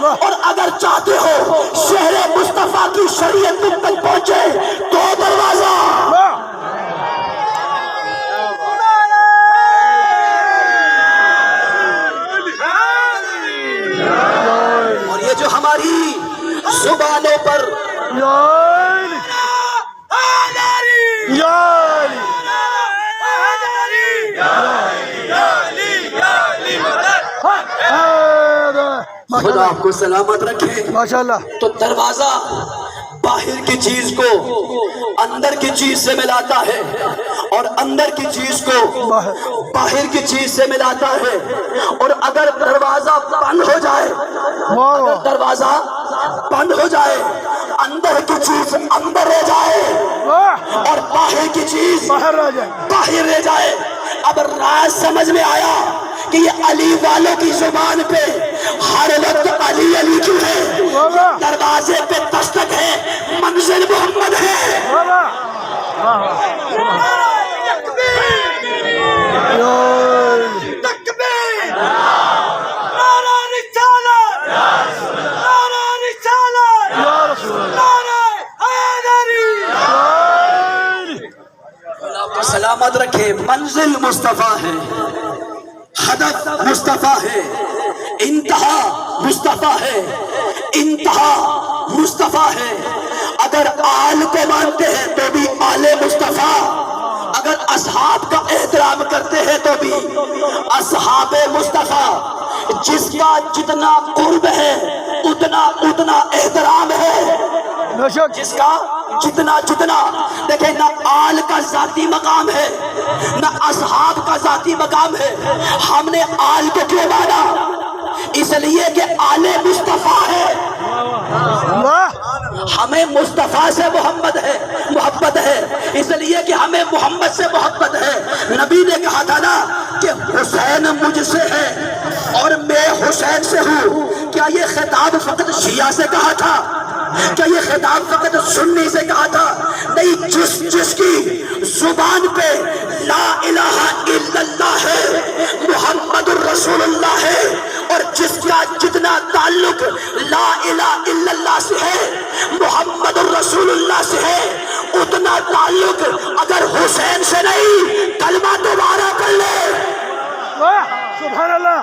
اور اگر چاہتے ہو شہر مصطفیٰ کی شریعت تم تک پہنچے تو دروازہ اور یہ جو ہماری زبانوں پر خدا آپ کو سلامت رکھے ماشاءاللہ. تو دروازہ باہر کی چیز کو اندر کی چیز سے ملاتا ہے اور اندر کی چیز کو باہر کی چیز سے ملاتا ہے. اور اگر دروازہ بند ہو جائے اگر دروازہ بند ہو جائے اندر کی چیز اندر رہ جائے اور باہر کی چیز باہر آ جائے. باہر رہ جائے. اب راز سمجھ میں آیا کہ یہ علی والوں کی زبان پہ ہر وقت علی علی کیوں ہے؟ دروازے پہ دستک ہے، منزل محمد ہے. سلامت رکھے. منزل مصطفیٰ ہے، ہدف مصطفیٰ ہے، انتہا مصطفیٰ ہے، انتہا مصطفیٰ ہے. اگر آل کو مانتے ہیں تو بھی آل مصطفیٰ، اگر اصحاب کا احترام کرتے ہیں تو بھی اصحاب مصطفیٰ. جس کا جتنا قرب ہے اتنا احترام ہے. جس کا جتنا دیکھیں نہ آل کا ذاتی مقام ہے نہ اصحاب کا ذاتی مقام ہے. ہم نے آل کو کیوں مانا؟ اس لیے کہ آل مصطفیٰ ہے. ہمیں مصطفیٰ سے محبت ہے اس لیے کہ ہمیں محمد سے محبت ہے. نبی نے کہا تھا نا کہ حسین مجھ سے ہے اور میں حسین سے ہوں. کیا یہ خطاب فقط شیعہ سے کہا تھا؟ کیا یہ خطاب فقط سنی سے کہا تھا؟ نہیں. جس کی زبان پہ لا الہ الا اللہ ہے، محمد الرسول اللہ ہے، اور جس کا جتنا تعلق لا الہ الا اللہ سے ہے، محمد الرسول اللہ سے ہے، اتنا تعلق اگر حسین سے نہیں کلمہ دوبارہ پڑھ لے. سبحان اللہ.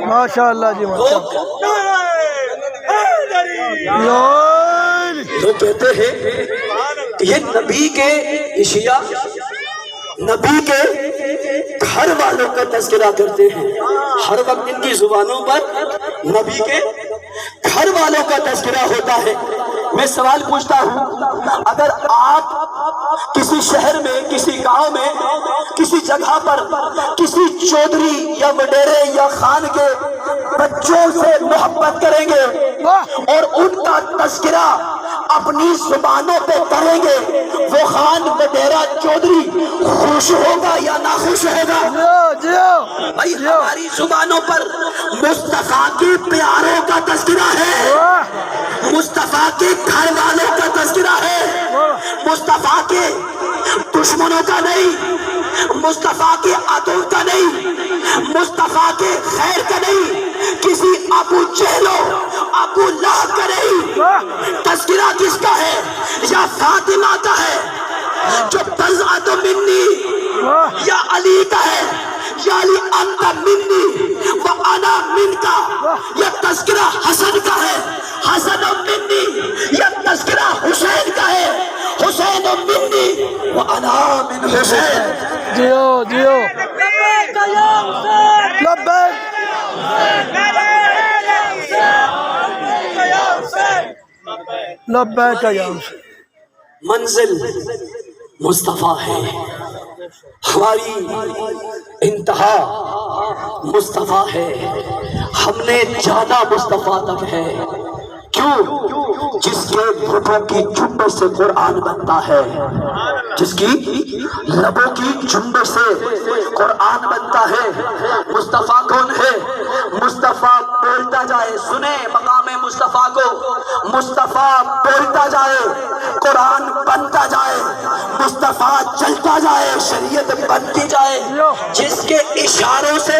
ماشاءاللہ جی تو کہتے ہیں کہ یہ نبی کے شیعہ نبی کے گھر والوں کا تذکرہ کرتے ہیں. ہر وقت ان کی زبانوں پر نبی کے گھر والوں کا تذکرہ ہوتا ہے. میں سوال پوچھتا ہوں، اگر آپ کسی شہر میں، کسی گاؤں میں، کسی جگہ پر کسی چودھری یا وڈیرے یا خان کے بچوں سے محبت کریں گے اور ان کا تذکرہ اپنی زبانوں پہ کریں گے، وہ خان وڈیرا چودھری خوش ہوگا یا ناخوش ہوگا؟ بھائی ہماری زبانوں پر مصطفیٰ کے پیاروں کا تذکرہ ہے، مصطفیٰ کے گھر والوں کا تذکرہ ہے، مصطفیٰ کے دشمنوں کا نہیں، مصطفیٰ کے عدو کا نہیں، مصطفیٰ کے خیر کا نہیں، کسی ابو جہلو ابو لہب کا نہیں. تذکرہ کس کا ہے؟ یا فاطمہ کا ہے جو بضعۃ منی، یا علی کا ہے یا علی انت منی وانا منکا، یا تذکرہ حسن کا ہے حسن منی، یا تذکرہ حسین کا ہے حسین منی وانا من حسین. جیو جیو لبیک. لبیک یا حسین. منزل مصطفیٰ ہے، ہماری انتہا مصطفیٰ ہے، ہم نے جانا مصطفیٰ تک ہے. کیوں؟ جس کے لبوں کی جنبش سے قرآن بنتا ہے، جس کی لبوں کی جنبش سے قرآن بنتا ہے. مصطفیٰ کون ہے؟ مصطفیٰ بولتا جائے، سنیں مقام مصطفیٰ کو، مصطفیٰ بولتا جائے قرآن بنتا جائے، مصطفیٰ چلتا جائے شریعت بنتی جائے. جس کے اشاروں سے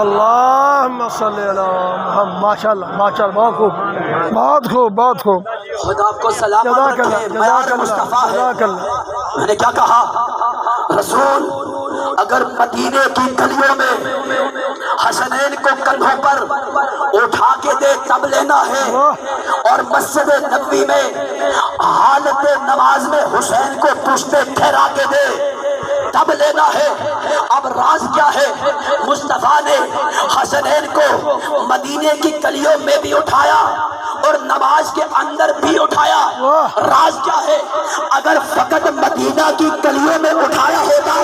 اللہم صلی علی محمد. ماشاءاللہ ماشاءاللہ، بہت خوب بہت خوب بہت خوب. خدا آپ کو سلامت جزاک اللہ رکھے. جزاک معیار اللہ مصطفیٰ ہے. جزاک اللہ. میں نے کیا کہا؟ رسول اگر مدینے کی گلیوں میں حسنین کو کندھوں پر اٹھا کے دے تب لینا ہے، اور مسجد نبوی میں حالت نماز میں حسین کو پشتے ٹھہرا کے دے تب لینا ہے. اب راز کیا ہے؟ مصطفیٰ نے حسنین کو مدینے کی گلیوں میں بھی اٹھایا اور نماز کے اندر بھی اٹھایا. راز کیا ہے؟ اگر فقط مدینہ کی گلیوں میں اٹھایا ہوتا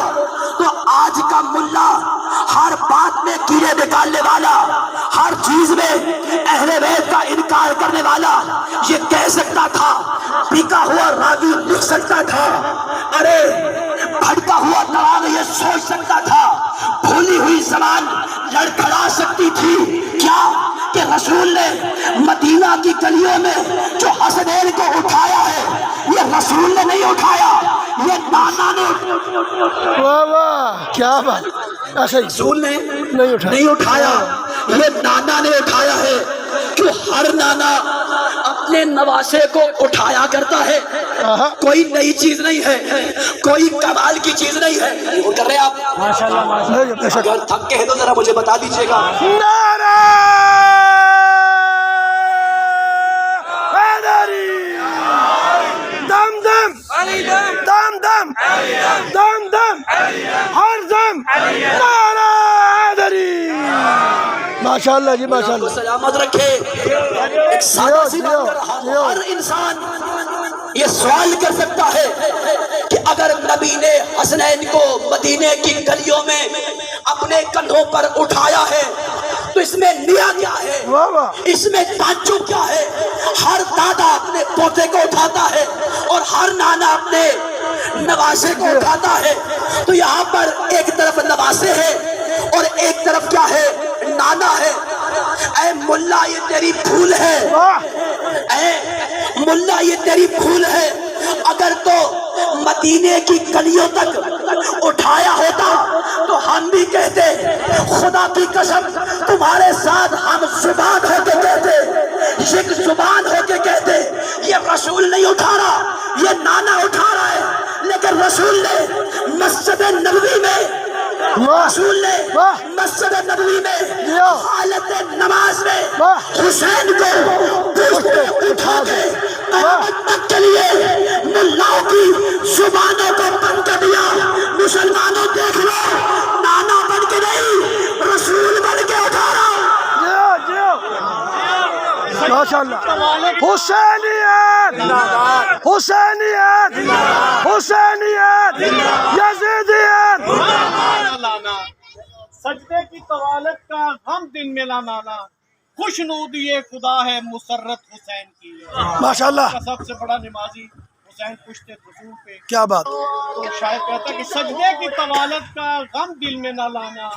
تو آج کا ملا ہر بات میں کیڑے نکالنے والا، ہر چیز میں اہل بیت کا انکار کرنے والا یہ کہہ سکتا تھا، بکا ہوا راوی لکھ سکتا تھا، ارے بھٹکا ہوا تراغ یہ سوچ سکتا تھا، بھولی ہوئی زبان لڑکھڑا سکتی تھی. کیا کہ رسول نے مدینہ کی گلیوں میں جو حسنین کو اٹھایا ہے یہ رسول نے نہیں اٹھایا، یہ نانا نے واہ واہ کیا بات. ایسے ہی رسول نے نہیں اٹھایا، یہ نانا نے اٹھایا ہے. کہ ہر نانا اپنے نواسے کو اٹھایا کرتا ہے. کوئی نئی چیز نہیں ہے، کوئی کمال کی چیز نہیں ہے. وہ کر رہے آپ نہیں بے شک. اگر تھک کے ہیں تو ذرا مجھے بتا دیجیے گا. نعرہ حیدری. دم دم دم دم دم دم ہر دم نعرہ حیدری. ماشاءاللہ جی ماشاءاللہ. سلامت رکھے. ایک سادہ سی بات کر رہا ہوں، ہر انسان یہ سوال کر سکتا ہے کہ اگر نبی نے حسنین کو مدینے کی گلیوں میں اپنے کندھوں پر اٹھایا ہے تو اس میں نیا کیا ہے، واہ واہ. اس میں تعجب کیا ہے؟ ہر دادا اپنے پوتے کو اٹھاتا ہے اور ہر نانا اپنے نواسے کو اٹھاتا ہے. تو یہاں پر ایک طرف نواسے ہے اور ایک طرف کیا ہے؟ نانا ہے. اے ملا یہ تیری بھول ہے، اے ملا یہ تیری بھول ہے. اگر تو مدینے کی گلیوں تک اٹھایا ہوتا تو ہم بھی کہتے، خدا کی قسم تمہارے ساتھ ہم زبان ہو کے کہتے، یک زبان ہو کے کہتے یہ رسول نہیں اٹھا رہا، یہ نانا اٹھا رہا ہے. لیکن رسول نے مسجد نبوی میں رسول نے مسجد نبوی میں حالت نماز میں حسین کو پشت پہ اٹھا کے قیامت تک کے لیے ملاؤں کی زبانوں کو بند کر دیا. مسلمانوں دیکھ لو، نانا بن کے نہیں رسول بن کے اٹھا رہا ہوں. ماشاءاللہ. حسینیت حسینیت حسینیت یزیدیت. لانا سجدے کی طوالت کا غم دن میں لانا، خوشنودی خدا ہے مسرت حسین کی. ماشاءاللہ. کا سب سے بڑا نمازی حسین پشت رسول پہ. کیا بات. تو شاید کہتا کہ سجدے کی طوالت کا غم دل میں نہ لانا،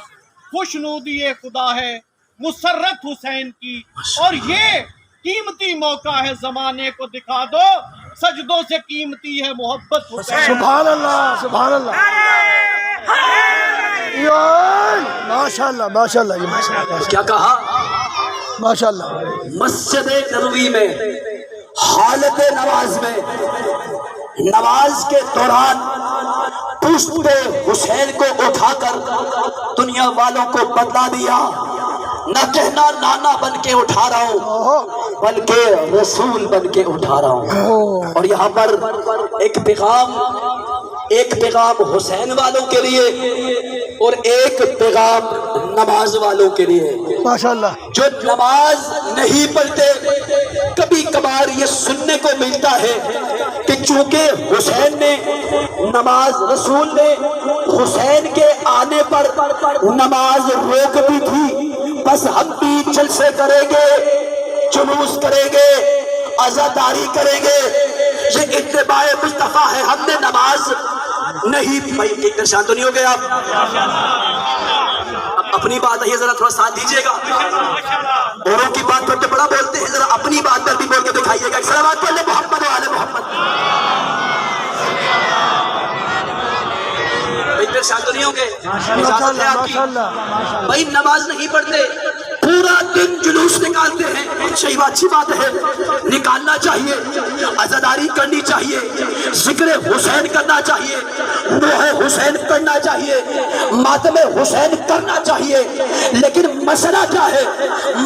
خوشنودی خدا ہے مسرت حسین کی. اور یہ قیمتی موقع ہے، زمانے کو دکھا دو سجدوں سے قیمتی ہے محبت حسین. سبحان اللہ سبحان اللہ. ماشاءاللہ ماشاءاللہ جی ماشاءاللہ. کیا کہا؟ ماشاءاللہ. مسجد نبوی میں حالت نماز میں نماز کے دوران پشت پہ حسین کو اٹھا کر دنیا والوں کو بتلا دیا، نہ کہنا نانا بن کے اٹھا رہا ہوں بلکہ رسول بن کے اٹھا رہا ہوں. اور یہاں پر ایک پیغام حسین والوں کے لیے اور ایک پیغام نماز والوں کے لیے. ماشاءاللہ. جو نماز نہیں پڑھتے کبھی کبھار یہ سننے کو ملتا ہے کہ چونکہ حسین نے نماز، رسول نے حسین کے آنے پر نماز روک دی تھی، بس ہم بھی جلسے کریں گے، جلوس کریں گے، عزاداری کریں گے. یہ اتباع مصطفیٰ ہے. ہم نے نماز نہیں پڑھی. پریشان تو نہیں ہو گئے آپ؟ اپنی بات ہے، ذرا تھوڑا ساتھ دیجیے گا. اوروں کی بات پر تو بڑا بولتے ہیں، ذرا اپنی بات پر بھی بول کے دکھائیے گا. صلوات پڑھ لیں محمد و آل محمد. میرے ساتھ تو نہیں ہوں گے؟ اجازت ہے آپ کی؟ ماشاءاللہ بھائی نماز نہیں پڑھتے، پورا دن جلوس نکالتے ہیں، صحیح اچھی بات ہے، نکالنا چاہیے، عزاداری کرنی چاہیے، ذکر حسین کرنا چاہیے، نوح حسین کرنا چاہیے، ماتم حسین کرنا چاہیے، لیکن مسئلہ کیا ہے؟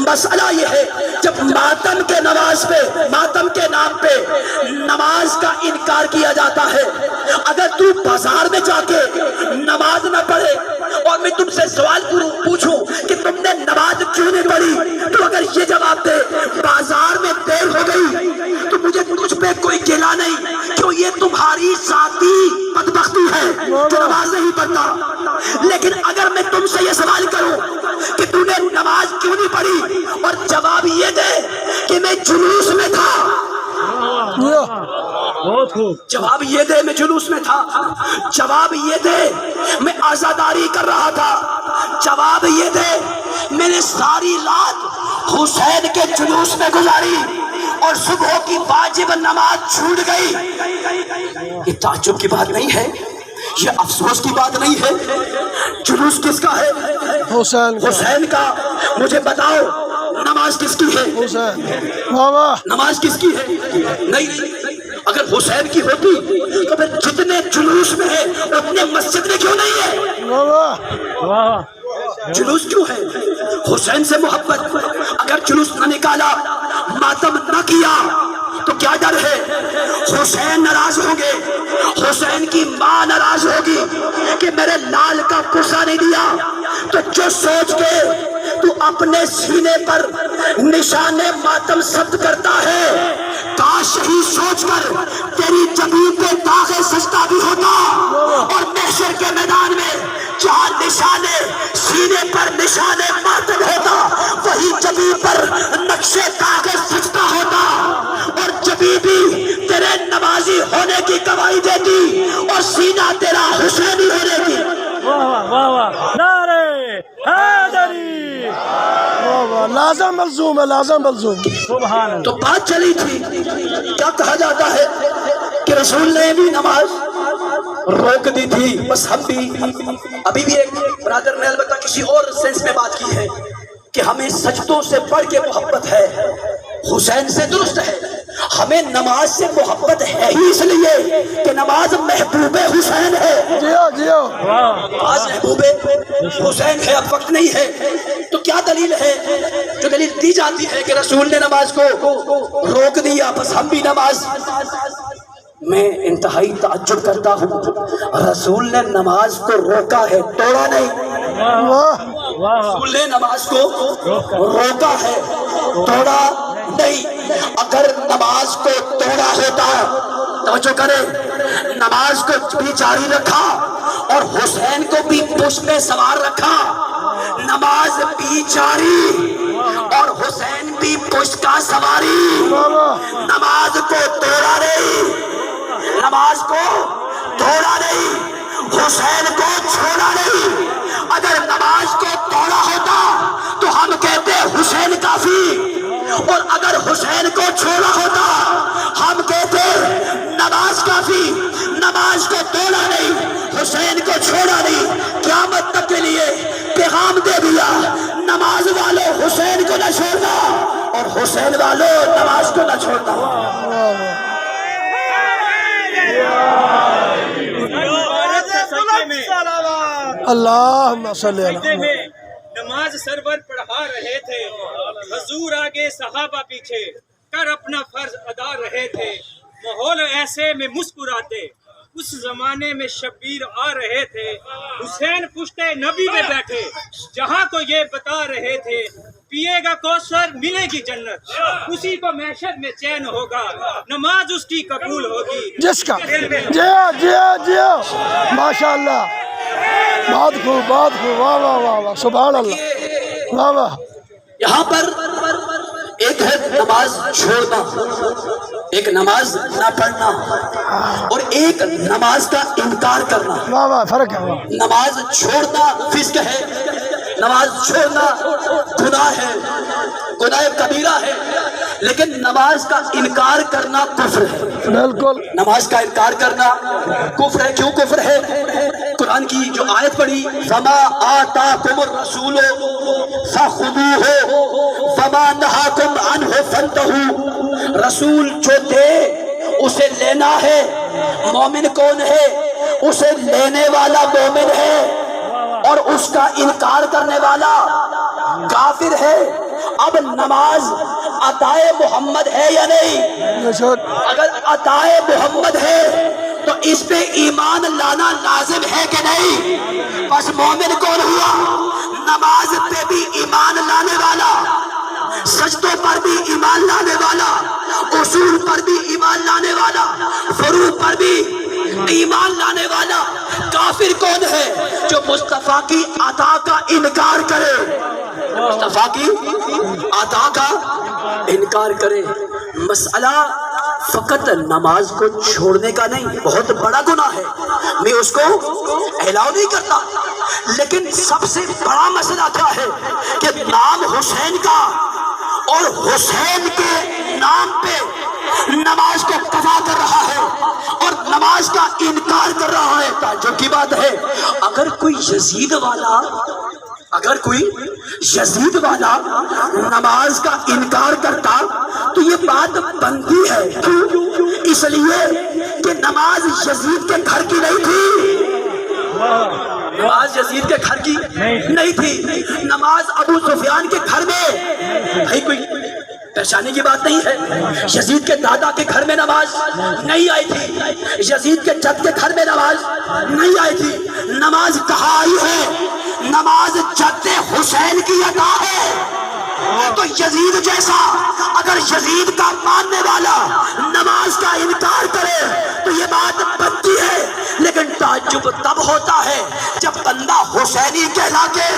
مسئلہ یہ ہے جب ماتم کے نماز پہ، ماتم کے نام پہ نماز کا انکار کیا جاتا ہے، اگر تو بازار میں جا کے نماز نہ پڑھے اور میں تم سے سوال پوچھوں کہ تم نے نماز کیوں نہیں پڑھی، تو اگر یہ جواب دے بازار میں دیر ہو گئی تو مجھے تجھ پہ کوئی گلہ نہیں، کیوں یہ تمہاری ذاتی بدبختی ہے جو نماز نہیں پڑھتا۔ لیکن اگر میں تم سے یہ سوال کروں کہ تم نے نماز کیوں نہیں پڑھی اور جواب یہ دے کہ میں جلوس میں تھا، بہت خوب، جواب یہ دے میں جلوس میں تھا، جواب یہ دے میں عزاداری کر رہا تھا، جواب یہ دے میں نے ساری رات حسین کے جلوس میں گزاری اور صبح کی واجب نماز چھوٹ گئی، یہ تعجب کی بات نہیں ہے، یہ افسوس کی بات نہیں ہے۔ جلوس کس کا ہے؟ حسین کا، حسین کا۔ مجھے بتاؤ نماز کس کی ہے؟ حسین، واہ واہ، نماز کس کی ہے؟ نہیں، اگر حسین کی ہوتی تو پھر جتنے جلوس میں ہے اتنے مسجد میں کیوں نہیں ہے؟ واہ واہ، واہ، جلوس کیوں ہے؟ حسین سے محبت، اگر جلوس نہ نکالا، ماتم نہ کیا تو کیا ڈر ہے؟ حسین ناراض ہوں گے، حسین کی ماں ناراض ہوگی کہ میرے لال کا قصہ نہیں دیا، تو جو سوچ کے تو اپنے سینے پر نشان ماتم ثبت کرتا ہے، کاش یہی سوچ کر تیری جبین پہ داغ سجدہ بھی ہوتا اور محشر کے میدان میں جہاں نشان سینے پر نشان ماتم ہوتا وہی جبین پر نقش داغ سجدہ ہوتا اور جبین بھی تیرے نمازی ہونے کی گواہی دیتی اور سینہ تیرا حسینی ہونے کی۔ واہ واہ، واہ، نعرے حیدری، واہ واہ، لازم ملزوم ہے، لازم ملزوم، سبحان اللہ۔ تو بات چلی تھی، کیا کہا جاتا ہے کہ رسول نے بھی نماز روک دی تھی، بس ہم بھی ابھی بھی ایک برادر نے البتہ کسی اور سینس میں بات کی ہے کہ ہمیں سجدوں سے بڑھ کے محبت ہے، حسین سے درست ہے، ہمیں نماز سے محبت ہے ہی اس لیے کہ نماز محبوب حسین ہے، جیو جیو، نماز محبوب حسین ہے، اب وقت نہیں ہے۔ تو کیا دلیل ہے؟ جو دلیل دی جاتی ہے کہ رسول نے نماز کو روک دیا بس ہم بھی نماز، میں انتہائی تعجب کرتا ہوں، رسول نے نماز کو روکا ہے، توڑا نہیں، واہ واہ، رسول نے نماز کو روکا ہے، توڑا نہیں۔ اگر نماز کو توڑا ہوتا، توجہ کرے، نماز کو بھی جاری رکھا اور حسین کو بھی پشت پہ سوار رکھا، نماز بھی جاری اور حسین بھی پشت کا سواری، نماز کو توڑا نہیں، نماز کو توڑا نہیں، حسین کو چھوڑا نہیں۔ اگر نماز کو توڑا ہوتا تو ہم کہتے حسین کافی، اور اگر حسین کو چھوڑا ہوتا ہم کہتے نماز کافی۔ نماز کو توڑا نہیں، حسین کو چھوڑا نہیں، قیامت تک کے لیے پیغام دے دیا، نماز والوں حسین کو نہ چھوڑنا اور حسین والوں نماز کو نہ چھوڑنا۔ اللہم صلی سجدے اللہ، میں نماز سرور پڑھا رہے تھے، حضور آگے صحابہ پیچھے کر اپنا فرض ادا رہے تھے، ماحول ایسے میں مسکراتے، اس زمانے میں شبیر آ رہے تھے، حسین پشتے نبی میں بیٹھے، جہاں کو یہ بتا رہے تھے پیے گا کوثر ملے گی جنت، اسی کو محشر میں چین ہوگا، نماز اس کی قبول ہوگی جس کا، جیو جیو جیو، ماشاءاللہ، بہت خوب، بہت خوب، واہ واہ واہ واہ، سبحان اللہ، واہ واہ۔ یہاں پر ایک ہے نماز چھوڑنا، ایک نماز نہ پڑھنا، اور ایک نماز کا انکار کرنا۔ واہ واہ، فرق ہے، واہ، نماز چھوڑنا فسق ہے، نماز چھوڑنا گناہ ہے، گناہ کبیرہ ہے، لیکن نماز کا انکار کرنا کفر ہے۔ بالکل، نماز کا انکار کرنا کفر ہے۔ کیوں کفر ہے؟ قرآن کی جو آیت پڑھی فما آتاکم الرسول فخذوہ وما نہاکم عنہ فانتہوا، رسول جو دے اسے لینا ہے۔ مومن کون ہے؟ اسے لینے والا مومن ہے، اور اس کا انکار کرنے والا کافر ہے۔ اب نماز عطائے محمد ہے یا نہیں؟ اگر عطائے محمد ہے تو اس پہ ایمان لانا لازم ہے کہ نہیں؟ بس مومن کون ہوا؟ نماز پہ بھی ایمان لانے والا، سجدوں پر بھی ایمان لانے والا، اصول پر بھی ایمان لانے والا، فروع پر بھی ایمان لانے والا۔ کافر کون ہے؟ جو مصطفیٰ کی عطا کا انکار کرے، مصطفیٰ کی عطا کا انکار کرے۔ مسئلہ فقط نماز کو چھوڑنے کا نہیں، بہت بڑا گناہ ہے، میں اس کو الاؤ نہیں کرتا، لیکن سب سے بڑا مسئلہ کیا ہے کہ نام حسین کا اور حسین کے نام پہ نماز کو قضا کر رہا ہے اور نماز کا انکار کر رہا ہے۔ تعجب کی بات ہے، اگر کوئی یزید والا نماز کا انکار کرتا تو یہ بات بنتی ہے۔ کیوں؟ اس لیے کہ نماز یزید کے گھر کی نہیں تھی، نماز یزید کے گھر کی نہیں تھی، نماز ابو سفیان کے گھر میں۔ بھائی کوئی پریشانی کی بات نہیں ہے، یزید کے دادا کے گھر میں نماز نہیں آئی تھی، یزید کے جد کے گھر میں نماز نہیں آئی تھی۔ نماز کہاں آئی ہے؟ نماز جد حسین کی عطا ہے۔ تو یزید جیسا اگر یزید کا ماننے والا نماز کا انکار کرے تو یہ بات بنتی ہے، لیکن تعجب تب ہوتا ہے جب بندہ حسینی کہلا کے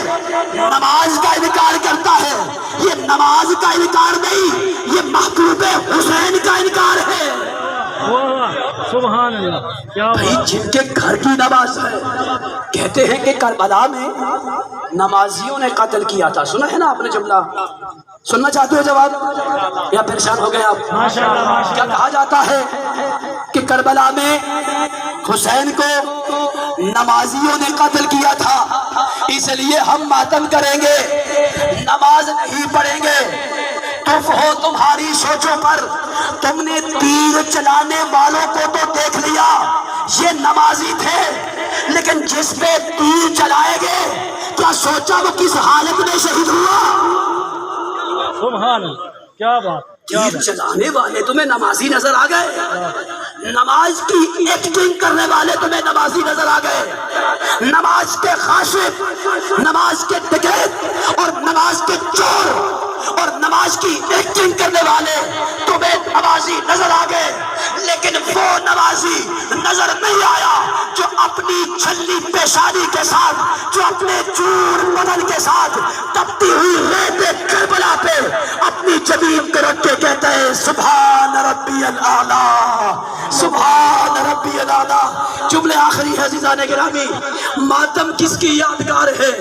نماز کا انکار کرتا ہے۔ یہ نماز کا انکار نہیں، یہ محبوب حسین کا انکار ہے۔ سبحان اللہ، کیا بھائی جن کے گھر کی نماز ہے، کہتے ہیں کہ کربلا میں نمازیوں نے قتل کیا تھا۔ سنا ہے نا آپ نے جملہ؟ سننا چاہتے ہو جواب یا پریشان ہو گئے آپ؟ کیا کہا جاتا ہے کہ کربلا میں حسین کو نمازیوں نے قتل کیا تھا، اس لیے ہم ماتم کریں گے، نماز نہیں پڑھیں گے۔ تف ہو تمہاری سوچوں پر، تم نے تیر چلانے والوں کو تو دیکھ لیا، یہ نمازی تھے، لیکن جس پہ تیر چلائے گئے کیا سوچا وہ کس حالت میں شہید ہوا؟ سبحان اللہ، کیا بات، تیر چلانے والے تمہیں نمازی نظر آ گئے، نماز کی ایکٹنگ کرنے والے تمہیں نمازی نظر آ گئے، نماز کے خاشق، نماز کے ڈکیت اور نماز کے چور اور نماز کی ایکٹنگ کرنے والے تمہیں نمازی نظر آ گئے، لیکن وہ نمازی نظر نہیں آیا جو اپنی چھلی پیشانی کے ساتھ، جو اپنے چور بدن کے ساتھ تپتی ہوئی ریت کربلا پہ اپنی زمین کو رکھ کے کہتا ہے سبحان ربی الاعلیٰ، سبحان ربی الاعلیٰ۔ جملے آخری ہے عزیزان گرامی، ماتم کس کی یادگار ہے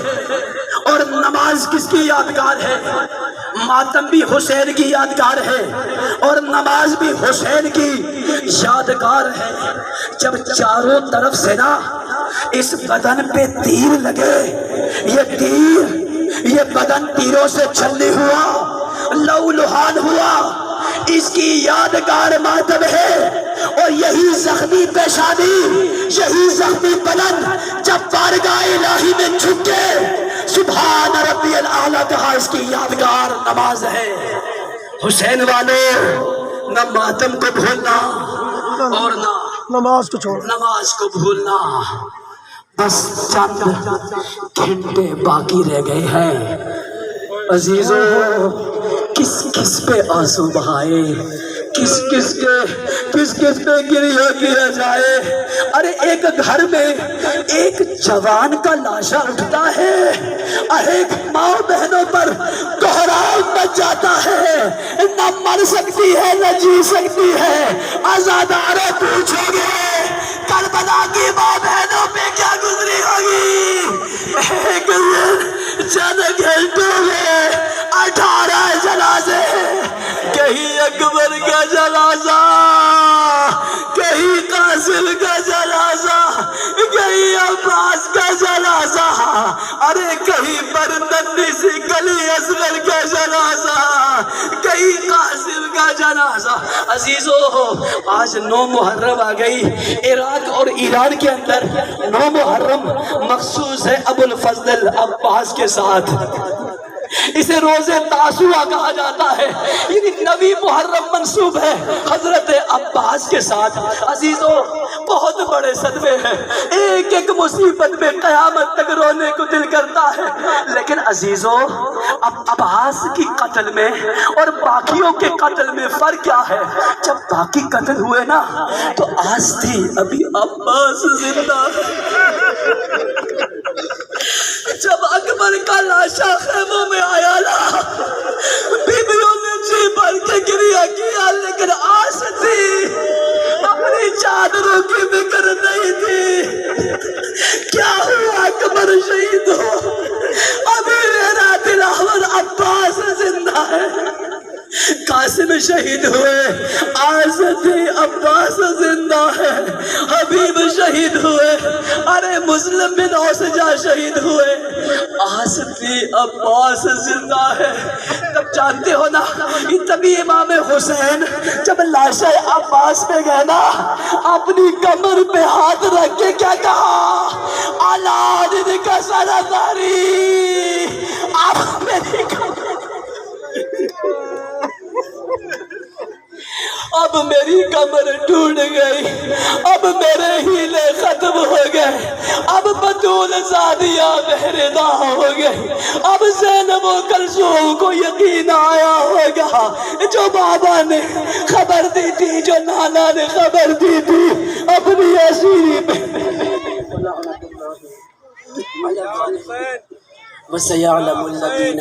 اور نماز کس کی یادگار ہے؟ ماتم بھی حسین کی یادگار ہے اور نماز بھی حسین کی یادگار ہے۔ جب چاروں طرف سے نا اس بدن پہ تیر لگے، یہ بدن تیروں سے چھلنی ہوا، لہو لہان ہوا، اس کی یادگار ماتم ہے۔ اور یہی زخمی پیشانی، یہی زخمی بدن جب بارگاہ الہی میں جھکے سبحان ربی الاعلیٰ کہا، اس کی یادگار نماز ہے۔ حسین والے نہ ماتم کو بھولنا اور نہ نماز کو چھوڑ، نماز کو بھولنا۔ بس چند گھنٹے باقی رہ گئے ہیں عزیزو، کس کس پہ آنسو بہائے، کس کس پہ گریہ کیا جائے۔ ارے ایک گھر میں ایک جوان کا لاشا اٹھتا ہے، ایک ماں بہنوں پر کوہرام مچ جاتا ہے، نہ مر سکتی ہے نہ جی سکتی ہے۔ آزادارے پوچھو گے کربلا کی ماں بہنوں پہ کیا گزری ہوگی؟ ایک دن چند گھنٹوں میں 18 جنازے، کہیں اکبر کا جنازہ، کہیں قاسم کا جنازہ، کہیں عباس علی اصغر کا جنازہ، کہیں قاسم کا جنازہ۔ عزیزو آج 9 محرم آ گئی، عراق اور ایران کے اندر 9 محرم مخصوص ہے ابو الفضل عباس کے ساتھ، اسے روز تاسوعا کہا جاتا ہے، یعنی 9 محرم منسوب ہے حضرت عباس کے ساتھ۔ عزیزو بہت بڑے صدمے ہیں، ایک ایک مصیبت میں قیامت تک رونے کو دل کرتا ہے، لیکن عزیزو عباس کی قتل میں اور باقیوں کے قتل میں فرق کیا ہے؟ جب باقی قتل ہوئے نا تو آج تھی، ابھی عباس زندہ ہے۔ جب اکبر کا لاشا خیموں میں آیا نا، بیویوں نے جی بھر کے گریہ کیا، لیکن آس تھی، اپنی چادروں کی فکر نہیں تھی۔ کیا ہوا؟ اکبر شہید ہو، ابھی میرا دلاور عباس زندہ ہے۔ قاسم شہید ہوئے، آسدی عباس زندہ ہے۔ حبیب شہید ہوئے، ارے مسلم بن اوسجا شہید ہوئے، آسدی عباس زندہ ہے۔ تب جانتے ہو نا، تبھی امام حسین جب لاشِ عباس پہ گئے نا، اپنی کمر پہ ہاتھ رکھ کے کیا کہا؟ علادن کا سرداری، اب میری اب میری کمر ٹوٹ گئی، اب میرے ہیلے ختم ہو گئے، اب بطول زادیہ بہردہ ہو گئی، اب زینب و کلثوم کو یقین آیا ہوگا، جو بابا نے خبر دی تھی، جو نانا نے خبر دی تھی، اپنی اسیری پہ وَسَيَعْلَمُ الَّذِينَ